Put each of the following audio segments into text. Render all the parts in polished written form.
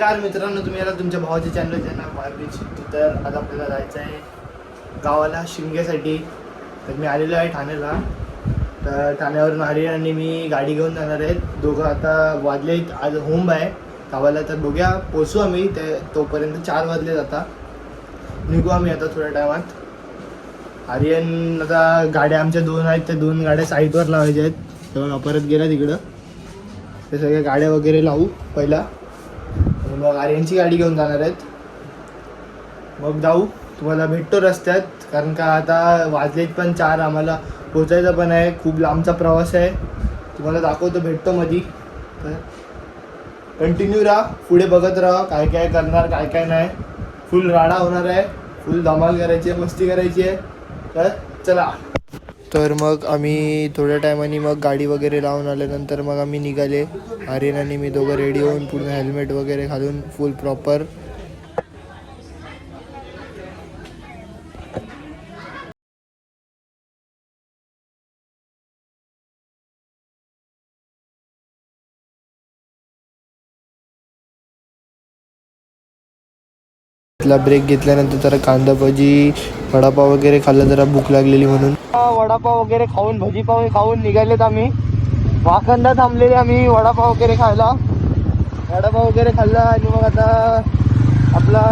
नमस्कार मित्रांनो, तुम्ही आता तुमच्या भावाच्या चॅनल ज्यांना मार्गीच. तर आज आपल्याला जायचं आहे गावाला शिमग्यासाठी. तर मी आलेलो आहे ठाण्याला. तर ठाण्यावरून आर्यन आणि मी गाडी घेऊन जाणार आहेत. दोघं आता वाजले आज होम आहे गावाला. तर बघूया पोचू आम्ही ते तोपर्यंत 4 वाजले आता. निघू आम्ही आता थोड्या टायमात. आर्यन आता गाड्या आमच्या 2 आहेत, त्या 2 गाड्या साईडवर लावायच्या आहेत. तेव्हा परत गेला तिकडं. ते सगळ्या गाड्या वगैरे लावू पहिला, मग आर्यनची गाडी घेऊन जाणार आहेत. मग जाऊ, तुम्हाला भेटतो रस्त्यात. कारण का आता वाजलेत पण 4, आम्हाला पोचायचं पण आहे. खूप लांबचा प्रवास आहे. तुम्हाला दाखवतो, भेटतो मधी. तर कंटिन्यू राहा, पुढे बघत राहा काय काय करणार काय काय नाही. फुल राडा होणार आहे, फुल धमाल करायची आहे, मस्ती करायची आहे. तर चला. तर मग आम्ही थोड्या टायमाने मग गाडी वगैरे लावून आल्यानंतर मग आम्ही निघाले. आर्यन आणि मी दोघं रेडी होऊन पूर्ण हेल्मेट वगैरे घालून फुल प्रॉपर. ब्रेक घेतल्यानंतर जरा कांदा भजी वडापाव वगैरे खाल्लं, जरा भूक लागलेली म्हणून. वडापाव वगैरे खाऊन भजीपाव खाऊन निघालेत आम्ही. वाखंडा थांबलेले आम्ही वडापाव वगैरे खायला. वडापाव वगैरे खाल्ला आणि मग आता आपला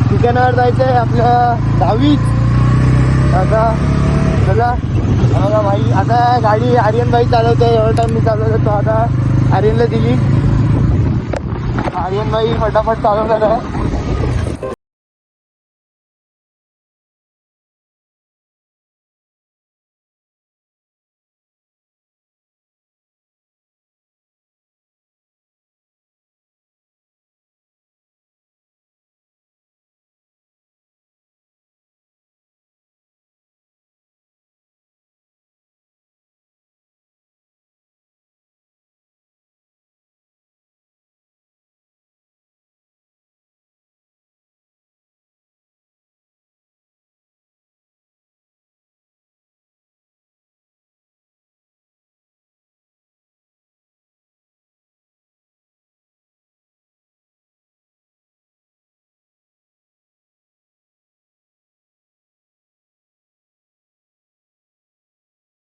ठिकाणावर जायचं आहे आपल्या दहावीत. आता चला बघा भाई, आता गाडी आर्यन भाई चालवतो आहे. एवढा टाइम मी चालवतो. तो आता आर्यनला दिली. आर्यन भाई फटाफट चालवणार आहे.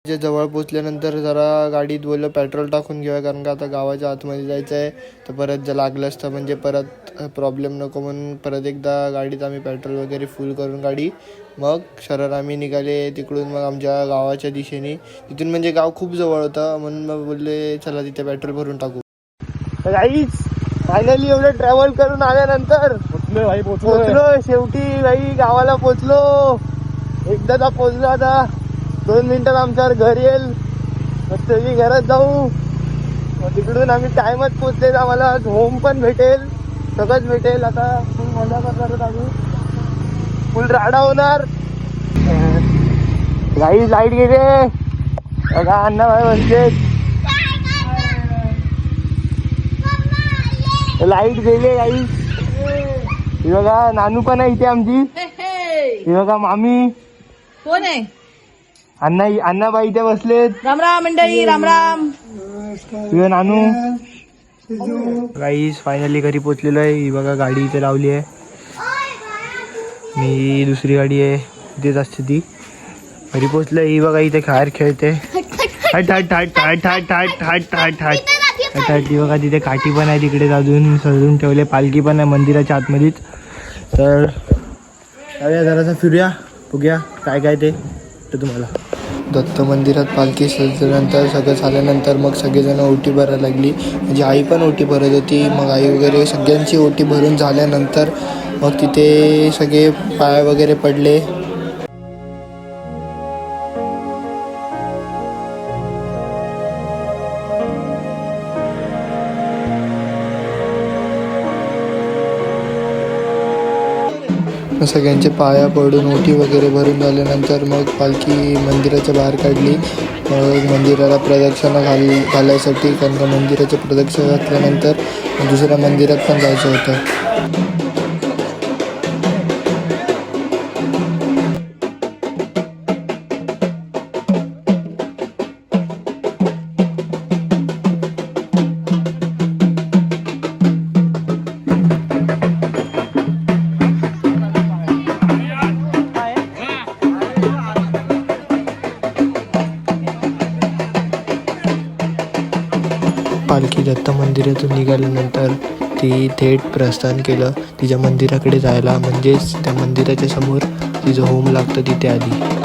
जवळ पोचल्यानंतर जरा गाडीत बोललं पेट्रोल टाकून घेऊया, कारण का आता गावाच्या आतमध्ये जायचं आहे. तर परत जर लागलं असतं म्हणजे परत प्रॉब्लेम नको म्हणून परत एकदा गाडीत आम्ही पेट्रोल वगैरे फुल करून गाडी मग सरळ आम्ही निघाले तिकडून. मग आमच्या गावाच्या दिशेने, तिथून म्हणजे गाव खूप जवळ होतं म्हणून मग बोलले चला तिथे पेट्रोल भरून टाकू. गाईच फायनली एवढं ट्रॅव्हल करून आल्यानंतर पोचलो शेवटी भाई, गावाला पोचलो. एकदा पोचलो. आता 2 मिनिटात आमच्यावर घर येईल. मस्त मी घरात जाऊ. तिकडून आम्ही टायमात पोचले. आम्हाला होम पण भेटेल, सगळंच भेटेल. आता फुल मजा करणार आम्ही, फुल राडा होणार. गाई लाईट गेले बघा, अण्णा भाई बसले. लाईट गेले गाई. ही बघा नानू पण आहे इथे आमची. ही बघा मामी कोण आहे. अण्णाबाई इथे बसलेत. राम राम मंडळी, राम राम. नानू. गाईस फायनली घरी पोचलेलो आहे. ही बघा गाडी इथे लावली आहे. मी दुसरी गाडी आहे इथेच असते ती. घरी पोचलोय. ही बघा इथे बाहेर खेळते. हट हट हट हट हट हट हट हट हट हट. ही बघा तिथे काठी पण आहे, तिकडे अजून सजून ठेवले. पालखी पण आहे मंदिराच्या आतमध्येच. तर जाऊया जरासा फिरूया, बघूया काय काय ते तुम्हाला. दत्त मंदिरात पालखी सजल्यानंतर सगळं झाल्यानंतर मग सगळेजण ओटी भरायला लागली. म्हणजे आई पण ओटी भरत होती. मग आई वगैरे सगळ्यांची ओटी भरून झाल्यानंतर मग तिथे सगळे पाय वगैरे पडले. सगळ्यांचे पाया पडून ओटी वगैरे भरून झाल्यानंतर मग पालखी मंदिराच्या बाहेर काढली. मग मंदिराला प्रदक्षिणा घालायसाठी, कारण का मंदिराच्या प्रदक्षिणा घातल्यानंतर दुसऱ्या मंदिरात पण जायचं होतं. पालखी दत्त मंदिरातून निघाल्यानंतर ती थेट प्रस्थान केलं तिच्या मंदिराकडे जायला, म्हणजेच त्या मंदिराच्या समोर तिचं होम लागतं तिथे आली.